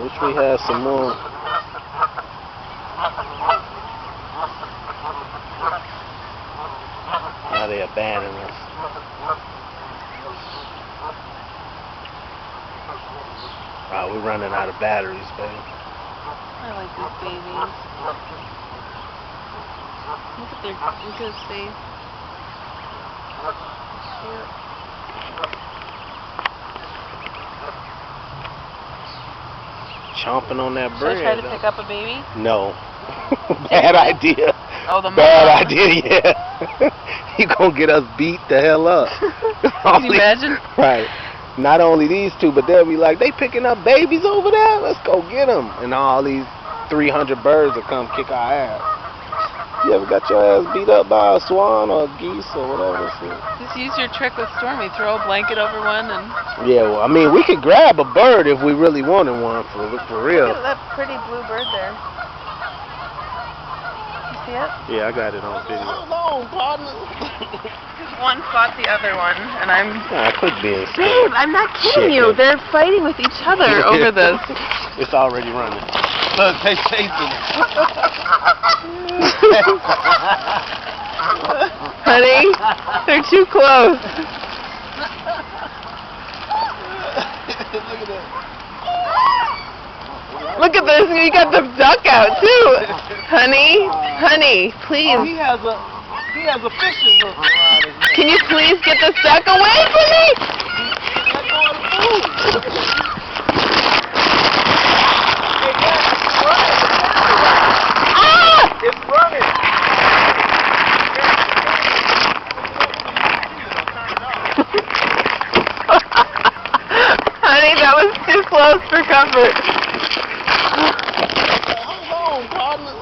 Wish we had some more. Now they abandon us. Wow, we're running out of batteries, baby. I like these babies. Look at his face. Cute. Chomping on that bread. Should I try to pick up a baby? No. Bad idea. Oh, the mom. Bad idea, yeah. You gonna get us beat the hell up. Can you imagine? Right. Not only these two, but they'll be like, they picking up babies over there? Let's go get them. And all these 300 birds will come kick our ass. You ever got your ass beat up by a swan or a geese or whatever? Just use your trick with Stormy. Throw a blanket over one and... Yeah, well, I mean, we could grab a bird if we really wanted one, for real. Look at that pretty blue bird there. You see it? Yeah, I got it on video. Hold on, partner. One fought the other one, and I'm... Nah, quit being scared. Babe, I'm not kidding you. They're fighting with each other over this. It's already running. Look, they chasing. Honey, they're too close. Look at this, you got the duck out too. Honey, please. He has a fishing hook around his neck. Can you please get this duck away from me? Let go of the food. It's running. Honey, that was too close for comfort. Hold on, partner.